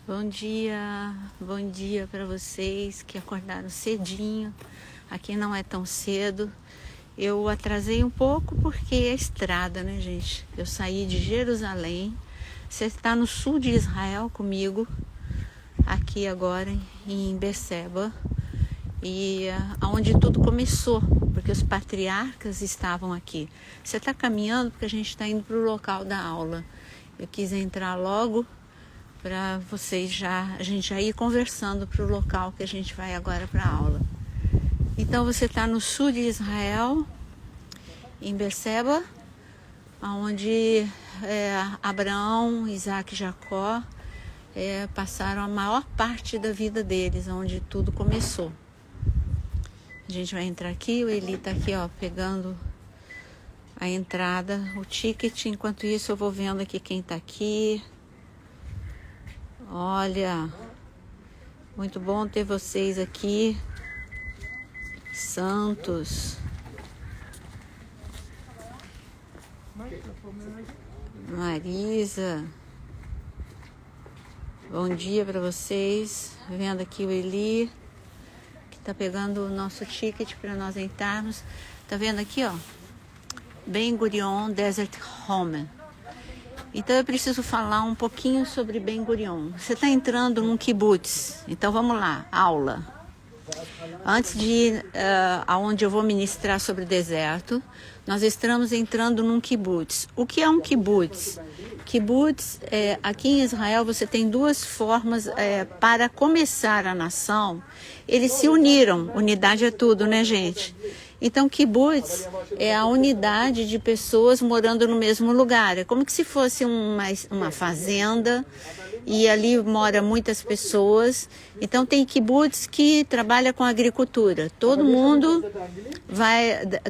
Bom dia para vocês que acordaram cedinho. Aqui não é tão cedo. Eu atrasei um pouco porque é estrada, né, gente? Eu saí de Jerusalém. Você está no sul de Israel comigo, aqui agora em Berseba, e aonde tudo começou, porque os patriarcas estavam aqui. Você está caminhando porque a gente está indo para o local da aula. Eu quis entrar logo para vocês a gente já ir conversando para o local que a gente vai agora para a aula. Então você está no sul de Israel, em Berseba, onde Abraão, Isaac e Jacó passaram a maior parte da vida deles, onde tudo começou. A gente vai entrar aqui, o Eli está aqui, ó, pegando a entrada, o ticket. Enquanto isso eu vou vendo aqui quem está aqui. Olha, muito bom ter vocês aqui. Santos, Marisa, bom dia para vocês. Vendo aqui o Eli, que tá pegando o nosso ticket para nós entrarmos. Tá vendo aqui, ó, Ben Gurion Desert Home. Então eu preciso falar um pouquinho sobre Ben Gurion. Você está entrando num kibbutz, então vamos lá, aula. Antes de ir aonde eu vou ministrar sobre o deserto, nós estamos entrando num kibbutz. O que é um kibbutz? Kibbutz, aqui em Israel você tem duas formas para começar a nação. Eles se uniram, unidade é tudo, né, gente? Então, kibbutz é a unidade de pessoas morando no mesmo lugar. É como que se fosse uma fazenda e ali mora muitas pessoas. Então, tem kibbutz que trabalha com agricultura. Todo mundo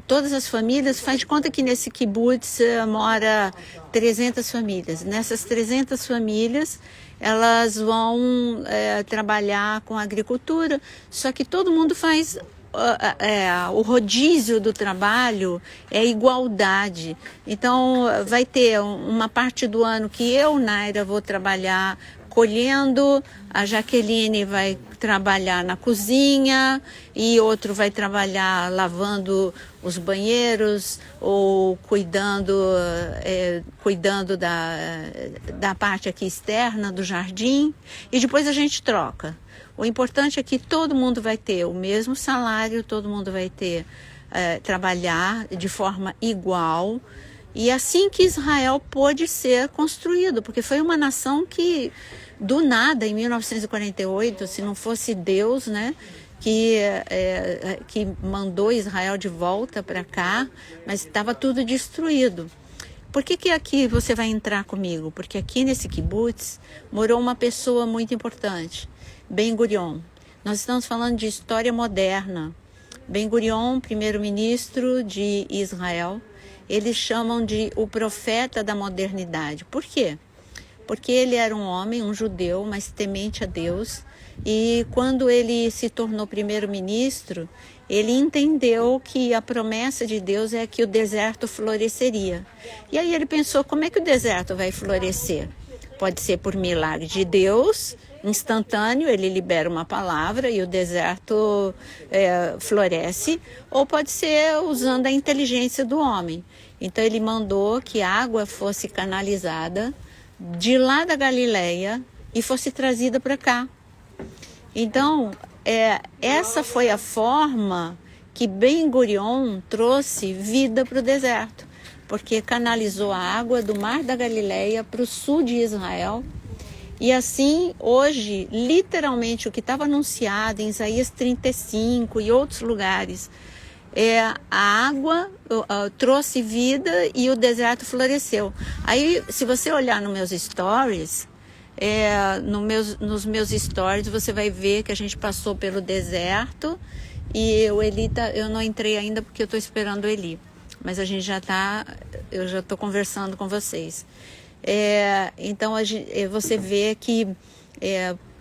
todas as famílias, faz de conta que nesse kibbutz mora 300 famílias. Nessas 300 famílias, elas vão trabalhar com agricultura, só que todo mundo faz... o rodízio do trabalho é igualdade. Então vai ter uma parte do ano que eu, Naira, vou trabalhar colhendo, a Jaqueline vai trabalhar na cozinha e outro vai trabalhar lavando os banheiros ou cuidando da parte aqui externa do jardim, e depois a gente troca. O importante é que todo mundo vai ter o mesmo salário, todo mundo vai ter trabalhar de forma igual. E assim que Israel pôde ser construído, porque foi uma nação que, do nada, em 1948, se não fosse Deus, né, que mandou Israel de volta para cá, mas estava tudo destruído. Por que aqui você vai entrar comigo? Porque aqui nesse kibbutz morou uma pessoa muito importante, Ben Gurion. Nós estamos falando de história moderna. Ben Gurion, primeiro-ministro de Israel, eles chamam de o profeta da modernidade. Por quê? Porque ele era um homem, um judeu, mas temente a Deus. E quando ele se tornou primeiro-ministro, ele entendeu que a promessa de Deus é que o deserto floresceria. E aí ele pensou, como é que o deserto vai florescer? Pode ser por milagre de Deus, instantâneo, ele libera uma palavra e o deserto floresce, ou pode ser usando a inteligência do homem. Então ele mandou que a água fosse canalizada de lá da Galileia e fosse trazida para cá. Então, essa foi a forma que Ben Gurion trouxe vida para o deserto, porque canalizou a água do Mar da Galileia para o sul de Israel. E assim, hoje, literalmente, o que estava anunciado em Isaías 35 e outros lugares, a água trouxe vida e o deserto floresceu. Aí, se você olhar nos meus stories, nos meus stories, você vai ver que a gente passou pelo deserto e o Eli eu não entrei ainda porque eu estou esperando o Eli. Mas a gente eu já estou conversando com vocês. Então você vê que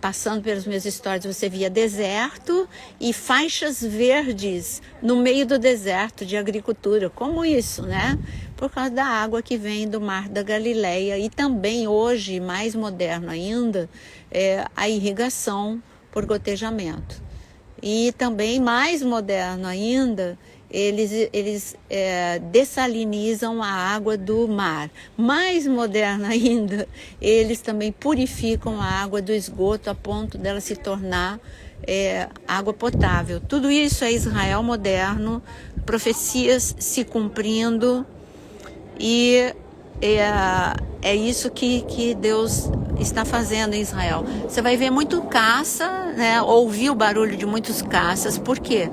passando pelos meus stories, você via deserto e faixas verdes no meio do deserto de agricultura. Como isso, né? Por causa da água que vem do Mar da Galileia. E também hoje, mais moderno ainda, a irrigação por gotejamento. E também mais moderno ainda, eles dessalinizam a água do mar. Mais moderno ainda, eles também purificam a água do esgoto a ponto dela se tornar água potável. Tudo isso é Israel moderno, profecias se cumprindo, e é isso que Deus está fazendo em Israel. Você vai ver muito caça, né? Ouvir o barulho de muitos caças. Por quê?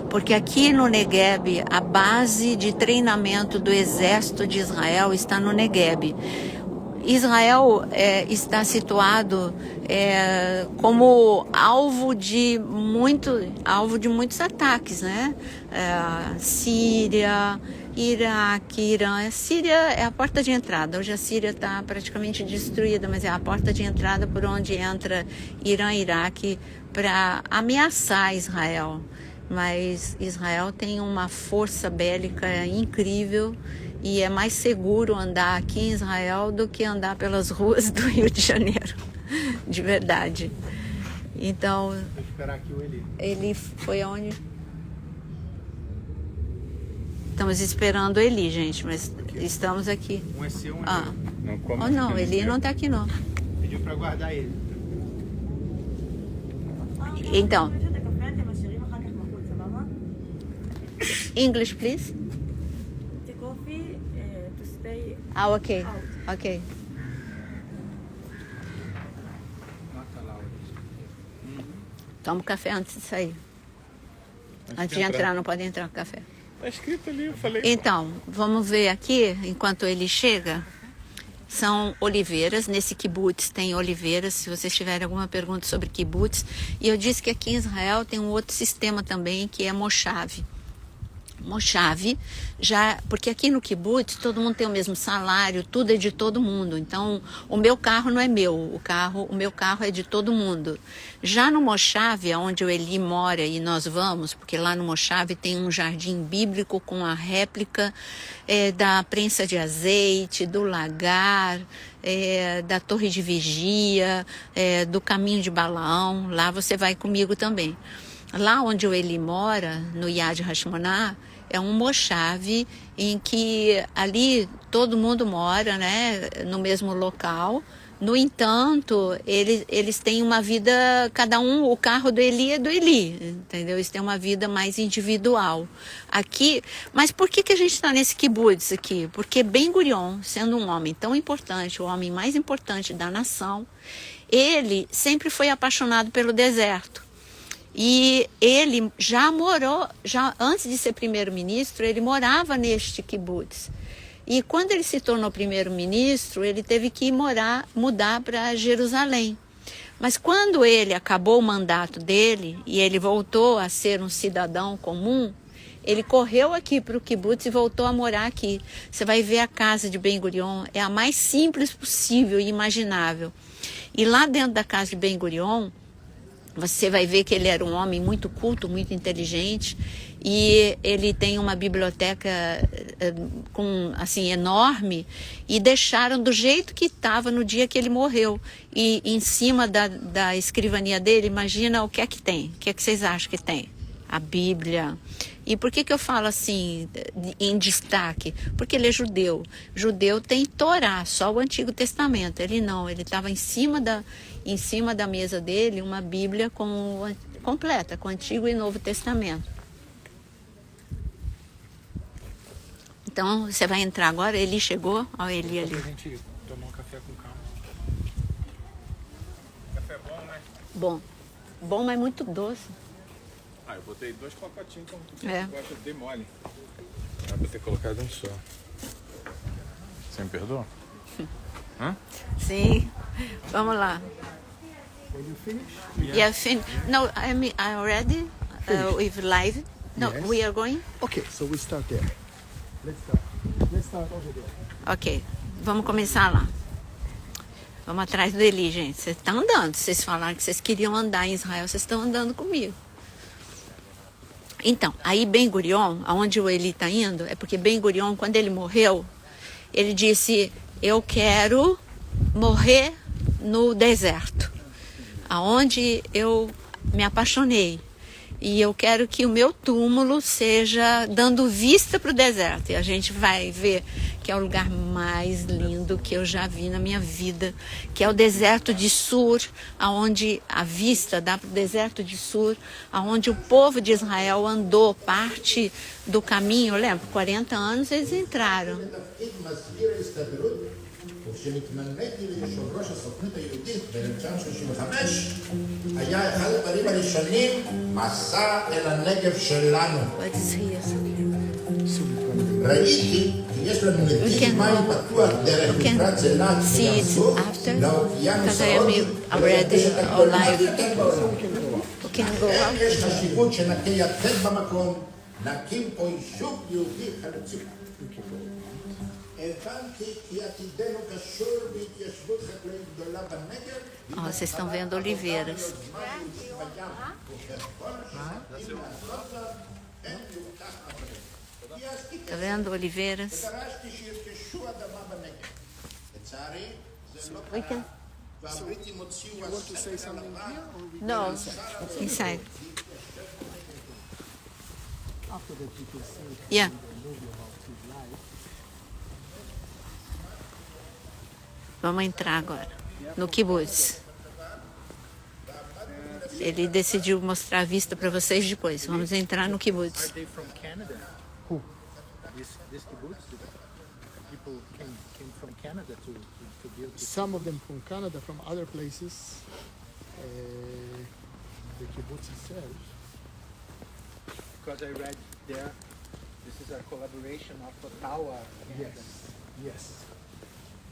Porque aqui no Negueb, a base de treinamento do exército de Israel está no Negueb. Israel está situado como alvo de muitos ataques, né? Síria, Iraque, Irã. A Síria é a porta de entrada. Hoje a Síria está praticamente destruída, mas é a porta de entrada por onde entra Irã e Iraque para ameaçar Israel. Mas Israel tem uma força bélica incrível e é mais seguro andar aqui em Israel do que andar pelas ruas do Rio de Janeiro, de verdade. Então, vou esperar aqui o Eli. Ele foi aonde? Estamos esperando o Eli, gente, mas estamos aqui. Um é seu, um é Ah. meu. Não come. Oh, não, Eli não está aqui, não. Pediu para guardar ele. Então, English, please. The coffee to stay Ah, ok, out. ok. Nota lá, Toma o café antes de sair. Antes de entrar, não pode entrar com café. Tá escrito ali, eu falei. Então, vamos ver aqui, enquanto ele chega, são oliveiras. Nesse kibutz tem oliveiras, se vocês tiverem alguma pergunta sobre kibutz. E eu disse que aqui em Israel tem um outro sistema também, que é Moshav. Moshav, porque aqui no kibutz todo mundo tem o mesmo salário, tudo é de todo mundo. Então, o meu carro não é meu, o meu carro é de todo mundo. Já no Moshav, onde o Eli mora e nós vamos, porque lá no Moshav tem um jardim bíblico com a réplica da prensa de azeite, do lagar, da torre de vigia, do caminho de Balaão. Lá você vai comigo também. Lá onde o Eli mora, no Yad Hashmonah, é um moshav em que ali todo mundo mora, né, no mesmo local. No entanto, eles têm uma vida, cada um, o carro do Eli é do Eli, entendeu? Eles têm uma vida mais individual. Aqui, mas por que a gente está nesse kibutz aqui? Porque Ben Gurion, sendo um homem tão importante, o homem mais importante da nação, ele sempre foi apaixonado pelo deserto. E ele já morou, antes de ser primeiro-ministro, ele morava neste kibutz. E quando ele se tornou primeiro-ministro, ele teve que mudar para Jerusalém. Mas quando ele acabou o mandato dele e ele voltou a ser um cidadão comum, ele correu aqui para o kibutz e voltou a morar aqui. Você vai ver a casa de Ben Gurion, é a mais simples possível e imaginável. E lá dentro da casa de Ben Gurion, você vai ver que ele era um homem muito culto, muito inteligente, e ele tem uma biblioteca enorme, e deixaram do jeito que estava no dia que ele morreu. E em cima da escrivania dele, imagina o que é que tem. O que é que vocês acham que tem? A Bíblia. E por que eu falo assim, em destaque? Porque ele é judeu. Judeu tem Torá, só o Antigo Testamento. Ele não, ele estava em cima da mesa dele uma Bíblia completa, com o Antigo e Novo Testamento. Então, você vai entrar agora, Eli chegou, olha Eli ali. Pra gente tomar um café com calma. Café bom, né? Bom, mas muito doce. Ah, eu botei 2 pacotinhos, então É. eu gosto de mole. Era pra ter colocado um só. Você me perdoa? Hã? Sim, vamos lá. When you finish? Yeah, no, I'm already with live. No, Yes. we are going? Okay, so we start there. Let's start over there. Ok, vamos começar lá. Vamos atrás do Eli, gente. Vocês estão andando. Vocês falaram que vocês queriam andar em Israel, vocês estão andando comigo. Então, aí Ben Gurion, aonde o Eli está indo, é porque Ben Gurion, quando ele morreu, ele disse, eu quero morrer no deserto, aonde eu me apaixonei. E eu quero que o meu túmulo seja dando vista para o deserto. E a gente vai ver que é o lugar mais lindo que eu já vi na minha vida, que é o deserto de Sur, aonde a vista dá para o deserto de Sur, aonde o povo de Israel andou parte do caminho. Lembra, 40 anos eles entraram. וכשנתמניתי ליושב ראש הסוכנות היהודית ב-1935 היה אחד הדברים הראשונים מסע אל הנגב שלנו. ראיתי כי יש לנו נתיב מים פתוח דרך מפרץ אילת וים סוף לאוקיינוס ההודי וליבשת הגדולה ביותר בעולם. לכן יש חשיבות שנכה יתד במקום, נקים פה יישוב יהודי חלוצי. Ó, vocês estão vendo oliveiras. Está vendo oliveiras? We can... You want to say something here or we No, inside. after that you can see Yeah. the movie about his life. Vamos entrar agora no kibbutz. Ele decidiu mostrar a vista para vocês depois. Vamos entrar no kibbutz. Are they from Canada? Who? This kibbutz? People came from Canada to build this. Some of them from Canada, from other places. The kibbutz itself. Because I read there, this is a collaboration of Ottawa. Yes, yes.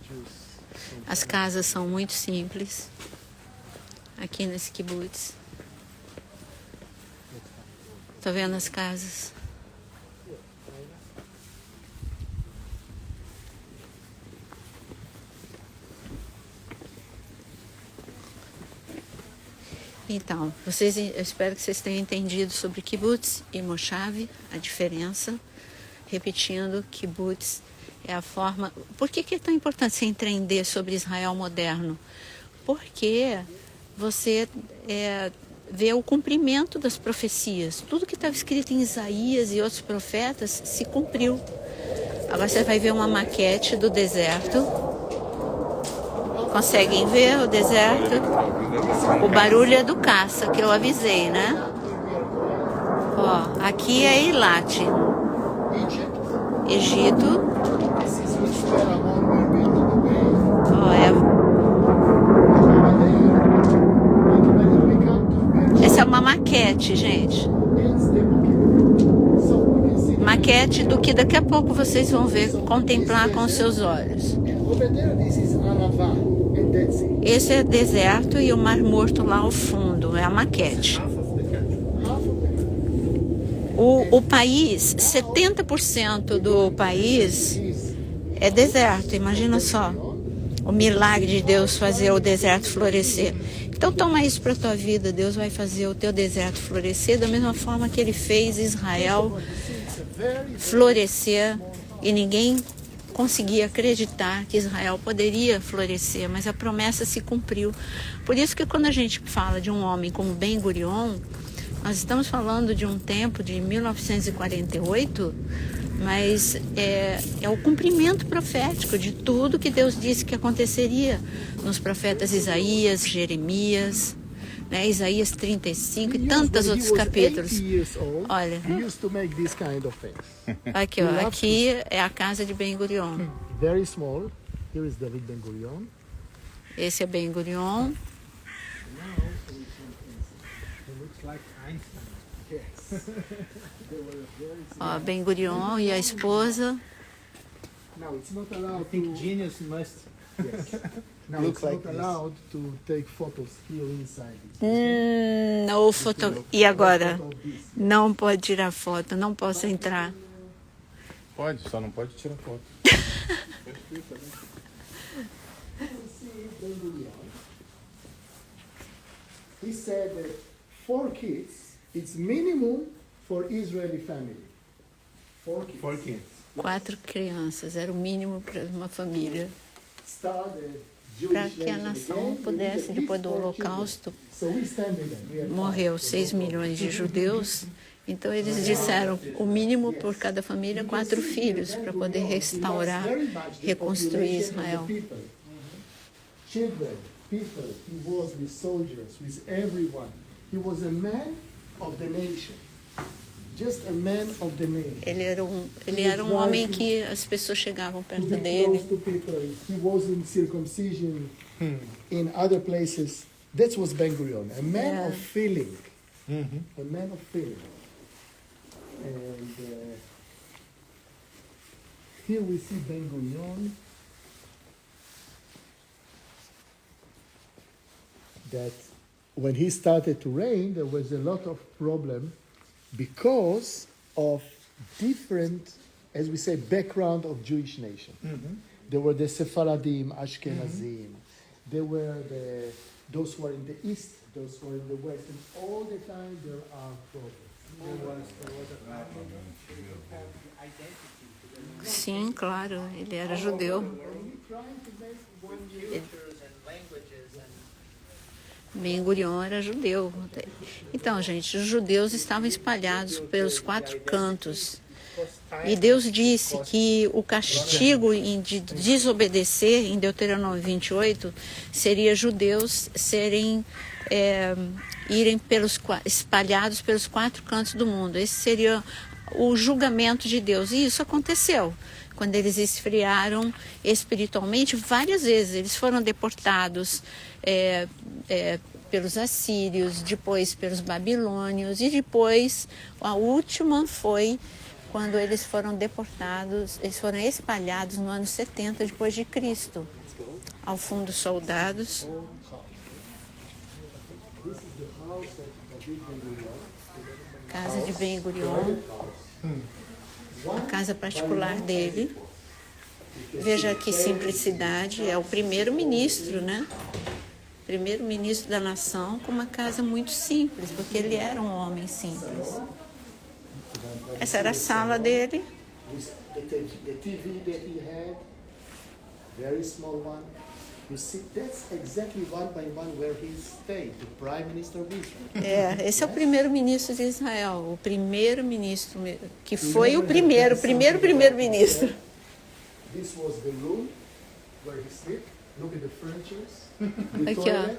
Jews. From As casas são muito simples aqui nesse kibbutz. Tá vendo as casas? Então, eu espero que vocês tenham entendido sobre kibbutz e moshav, a diferença. Repetindo, kibbutz é a forma... Por que é tão importante você entender sobre Israel moderno? Porque você vê o cumprimento das profecias. Tudo que estava escrito em Isaías e outros profetas se cumpriu. Agora você vai ver uma maquete do deserto. Conseguem ver o deserto? O barulho é do caça, que eu avisei, né? Ó, aqui é Eilat, Egito. Ó, essa é uma maquete, gente. Maquete do que daqui a pouco vocês vão ver, contemplar com os seus olhos. Esse é deserto e o Mar Morto lá ao fundo, é a maquete. O país, 70% do país é deserto, imagina só. O milagre de Deus fazer o deserto florescer. Então toma isso para a tua vida, Deus vai fazer o teu deserto florescer da mesma forma que ele fez Israel florescer e ninguém conseguia acreditar que Israel poderia florescer, mas a promessa se cumpriu. Por isso que quando a gente fala de um homem como Ben Gurion, nós estamos falando de um tempo de 1948, mas é o cumprimento profético de tudo que Deus disse que aconteceria nos profetas Isaías, Jeremias, né, Isaías 35 e tantos outros capítulos. Olha, aqui, ó, aqui é a casa de Ben Gurion. Very small. Here is David Ben Gurion. Esse é Ben Gurion. Ó, Ben Gurion e a esposa. Now it's not allowed I think genius must. Yes. Now Look it's like not this. allowed to take photos here inside. Não E agora? Não pode tirar foto, não posso entrar. Pode, só não pode tirar foto. he said that 4 kids, it's minimum for Israeli family. 4 kids. 4 kids. 4 crianças, era o mínimo para uma família. Started Para que a nação pudesse, depois do Holocausto, morreu 6 milhões de judeus. Então eles disseram o mínimo por cada família, 4 filhos, para poder restaurar, reconstruir Israel. Children, people, he was with soldiers, with everyone. He was a man of the nation. Just a man of the nation. Ele era um homem que as pessoas chegavam perto dele. He was in circumcision in other places. That was Ben-Gurion, a man of feeling. A man of feeling. And here we see Ben-Gurion, that when he started to reign, there was a lot of problem because of different, as we say, background of Jewish nation. There were the Sephardim, Ashkenazim. There were those who are in the east, those who are in the west, and all the time there are problems. Sim, claro, ele era judeu. Ben-Gurion era judeu. Então, gente, os judeus estavam espalhados pelos 4 cantos. E Deus disse que o castigo de desobedecer, em Deuteronômio 28, seria judeus irem espalhados pelos 4 cantos do mundo. Esse seria o julgamento de Deus. E isso aconteceu. Quando eles esfriaram espiritualmente, várias vezes eles foram deportados pelos assírios, depois pelos babilônios, e depois a última foi quando eles foram deportados, eles foram espalhados no ano 70 depois de Cristo. Ao fundo, soldados. Casa de Ben-Gurion, a casa particular dele. Veja que simplicidade, é o primeiro-ministro, né? Primeiro-ministro da nação, com uma casa muito simples, porque ele era um homem simples. Essa era a sala dele. The TV that he had, very small one. You see, that's exactly one by one where he stayed, the Prime Minister of Israel. Esse é o primeiro-ministro de Israel, o primeiro-ministro, que foi o primeiro-ministro. This was the room where he slept. Look at the furniture. Aqui, ó.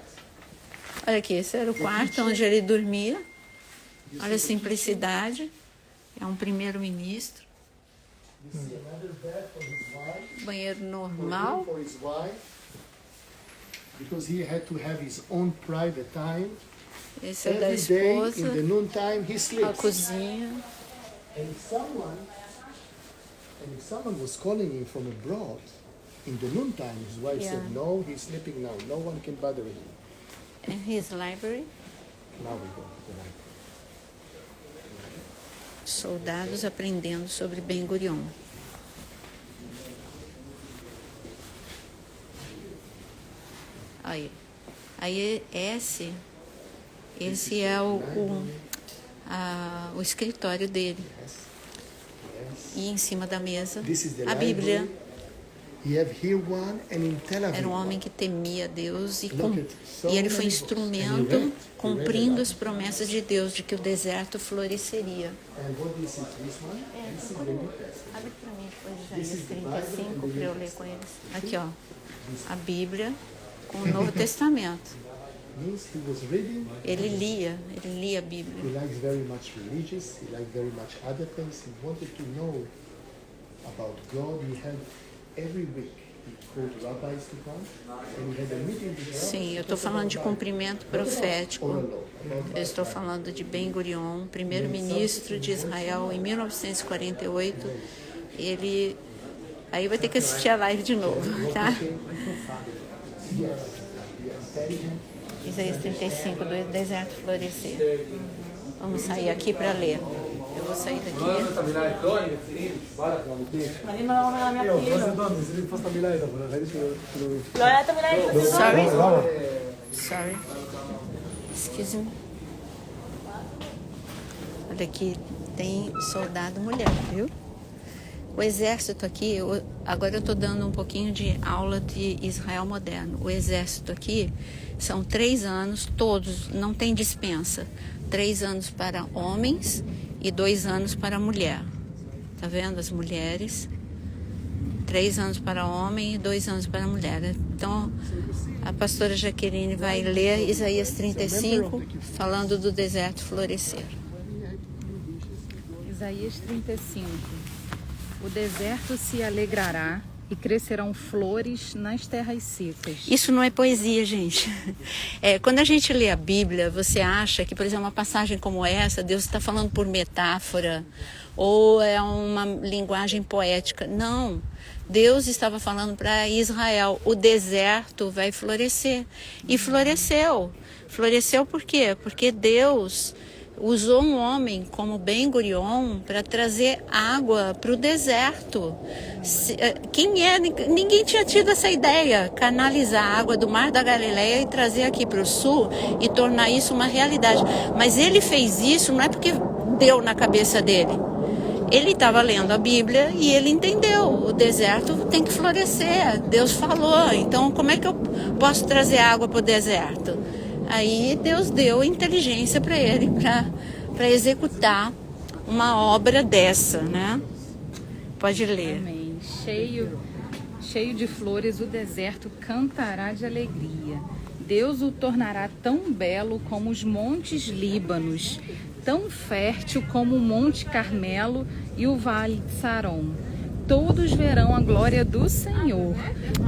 Olha aqui, esse era o quarto onde ele dormia. Olha a simplicidade. É um primeiro-ministro. Banheiro normal. Because he had to have his own private time. Esse é da esposa. In the noontime he sleeps. A cozinha. And if someone was calling him from abroad, in the noontime, his wife said, no, he's sleeping now. No one can bother him. And his library. Now we go to the library. Soldados aprendendo sobre Ben-Gurion. Aí esse é o escritório dele. E em cima da mesa, a Bíblia. Era um homem que temia Deus e ele foi instrumento cumprindo as promessas de Deus de que o deserto floresceria. Abre para mim depois Isaías 35 para eu ler com eles. Aqui, ó, a Bíblia com o Novo Testamento. Ele lia a Bíblia. He likes very much religious. He liked very much other things. He wanted to know about God. He had every week he called rabbis to come, and he had a meeting with them. Sim, eu estou falando de cumprimento profético. Eu estou falando de Ben-Gurion, primeiro-ministro de Israel em 1948. Aí vai ter que assistir a live de novo, tá? Isaías 35, do deserto florescer. Vamos sair aqui para ler. Eu vou sair daqui. Sorry. Excuse me. Olha aqui, tem soldado mulher, viu? O exército aqui, agora eu estou dando um pouquinho de aula de Israel moderno. O exército aqui são 3 anos, todos, não tem dispensa. 3 anos para homens e 2 anos para mulher. Tá vendo as mulheres? 3 anos para homem e 2 anos para mulher. Então, a pastora Jaqueline vai ler Isaías 35, falando do deserto florescer. Isaías 35. O deserto se alegrará e crescerão flores nas terras secas. Isso não é poesia, gente. Quando a gente lê a Bíblia, você acha que, por exemplo, uma passagem como essa, Deus está falando por metáfora, ou é uma linguagem poética. Não. Deus estava falando para Israel, o deserto vai florescer. E floresceu. Floresceu por quê? Porque Deus usou um homem como Ben Gurion para trazer água para o deserto. Ninguém tinha tido essa ideia, canalizar a água do Mar da Galileia e trazer aqui para o sul e tornar isso uma realidade. Mas ele fez isso não é porque deu na cabeça dele. Ele estava lendo a Bíblia e ele entendeu, o deserto tem que florescer, Deus falou, então como é que eu posso trazer água para o deserto? Aí Deus deu inteligência para ele, para executar uma obra dessa, né? Pode ler. Amém. Cheio de flores, o deserto cantará de alegria. Deus o tornará tão belo como os montes Líbanos, tão fértil como o Monte Carmelo e o Vale de Saron. Todos verão a glória do Senhor,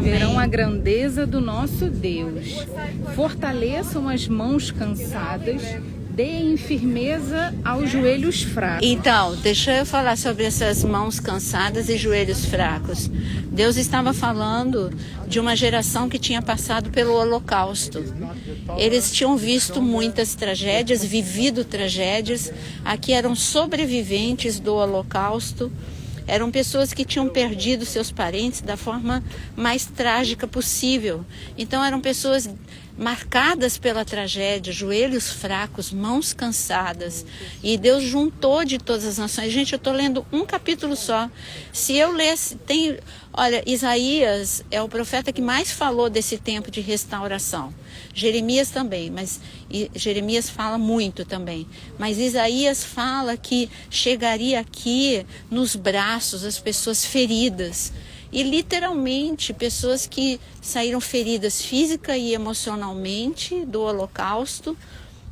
verão a grandeza do nosso Deus. Fortaleçam as mãos cansadas, deem firmeza aos joelhos fracos. Então, deixa eu falar sobre essas mãos cansadas e joelhos fracos. Deus estava falando de uma geração que tinha passado pelo Holocausto. Eles tinham visto muitas tragédias, vivido tragédias. Aqui eram sobreviventes do Holocausto. Eram pessoas que tinham perdido seus parentes da forma mais trágica possível. Então eram pessoas marcadas pela tragédia, joelhos fracos, mãos cansadas. E Deus juntou de todas as nações. Gente, eu estou lendo um capítulo só. Se eu lesse, olha, Isaías é o profeta que mais falou desse tempo de restauração. Jeremias também, mas Jeremias fala muito também. Mas Isaías fala que chegaria aqui nos braços as pessoas feridas. E literalmente pessoas que saíram feridas física e emocionalmente do Holocausto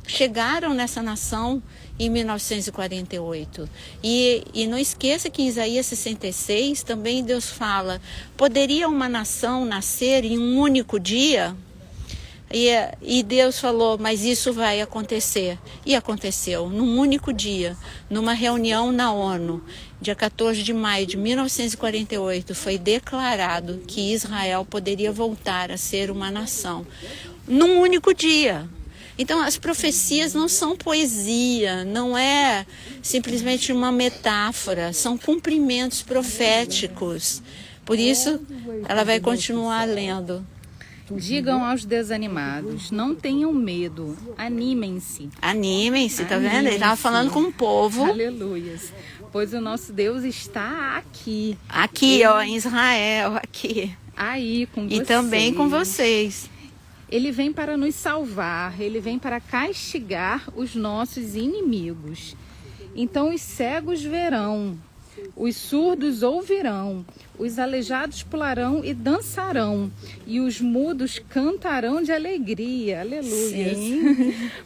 chegaram nessa nação em 1948. E não esqueça que em Isaías 66 também Deus fala: poderia uma nação nascer em um único dia? E Deus falou, mas isso vai acontecer. E aconteceu, num único dia, numa reunião na ONU, dia 14 de maio de 1948, foi declarado que Israel poderia voltar a ser uma nação. Num único dia. Então, as profecias não são poesia, não é simplesmente uma metáfora, são cumprimentos proféticos. Por isso, ela vai continuar lendo. Digam aos desanimados, não tenham medo, animem-se. Animem-se, tá vendo? Ele estava falando com o povo. Aleluias. Pois o nosso Deus está aqui. Aqui, ó, em Israel, aqui. Aí, com vocês. E também com vocês. Ele vem para nos salvar, ele vem para castigar os nossos inimigos. Então os cegos verão, os surdos ouvirão, os aleijados pularão e dançarão, e os mudos cantarão de alegria. Aleluia.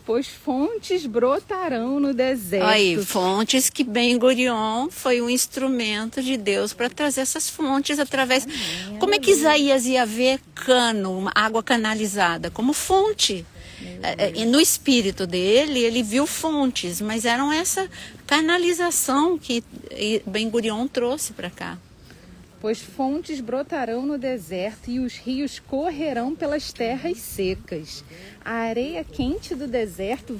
Pois fontes brotarão no deserto. Aí, fontes que Ben Gurion foi um instrumento de Deus para trazer essas fontes através... Como é que Isaías ia ver cano, água canalizada? Como fonte. E no espírito dele, ele viu fontes, mas eram essa canalização que Ben Gurion trouxe para cá. Pois fontes brotarão no deserto e os rios correrão pelas terras secas. A areia quente do deserto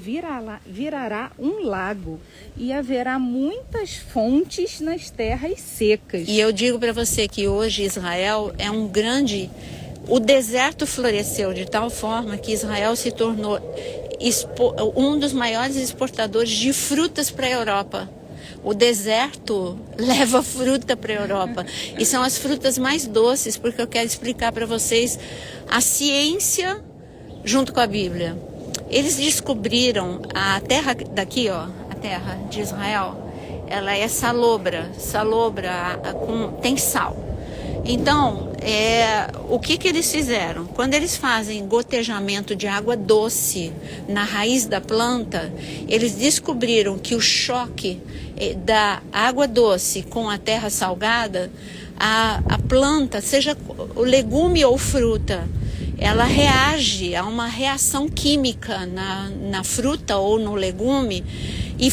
virará um lago e haverá muitas fontes nas terras secas. E eu digo para você que hoje Israel é um grande... O deserto floresceu de tal forma que Israel se tornou um dos maiores exportadores de frutas para a Europa. O deserto leva fruta para a Europa. E são as frutas mais doces, porque eu quero explicar para vocês a ciência junto com a Bíblia. Eles descobriram a terra daqui, ó, a terra de Israel, ela é salobra, tem sal. Então, o que eles fizeram? Quando eles fazem gotejamento de água doce na raiz da planta, eles descobriram que o choque da água doce com a terra salgada, a planta, seja o legume ou fruta, ela reage a uma reação química na fruta ou no legume e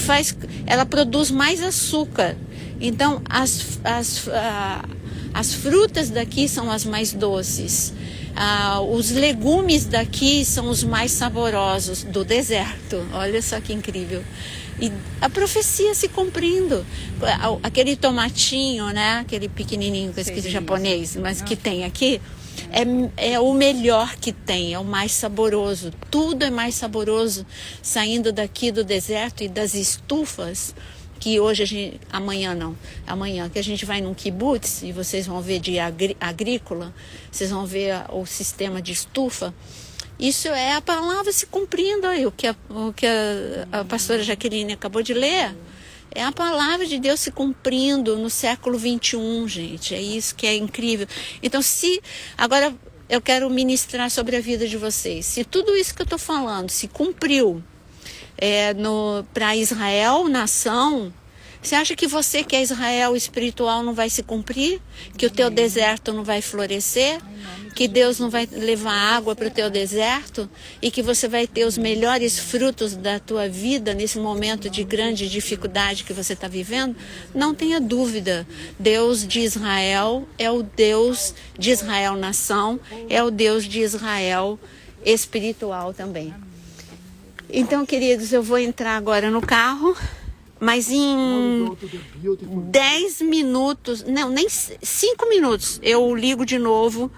ela produz mais açúcar. Então, as frutas daqui são as mais doces. Os legumes daqui são os mais saborosos do deserto. Olha só que incrível. E a profecia se cumprindo. Aquele tomatinho, né? Aquele pequenininho que eu esqueci japonês, mas que tem aqui, é o melhor que tem, é o mais saboroso. Tudo é mais saboroso saindo daqui do deserto e das estufas. Que hoje amanhã que a gente vai num kibutz e vocês vão ver de agrícola, vocês vão ver o sistema de estufa. Isso é a palavra se cumprindo aí, o que a pastora Jaqueline acabou de ler. É a palavra de Deus se cumprindo no século 21, gente. É isso que é incrível. Então, agora eu quero ministrar sobre a vida de vocês. Se tudo isso que eu estou falando se cumpriu para Israel, nação, você acha que você que é Israel espiritual não vai se cumprir? Que o teu deserto não vai florescer? Que Deus não vai levar água para o teu deserto? E que você vai ter os melhores frutos da tua vida nesse momento de grande dificuldade que você está vivendo? Não tenha dúvida. Deus de Israel é o Deus de Israel nação, é o Deus de Israel espiritual também. Então, queridos, eu vou entrar agora no carro, mas em 10 minutos, não, nem 5 minutos, eu ligo de novo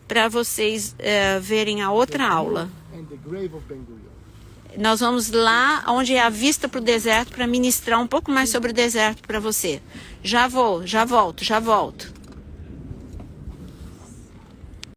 para vocês verem a outra aula. Nós vamos lá onde é a vista para o deserto para ministrar um pouco mais sobre o deserto para você. Já volto.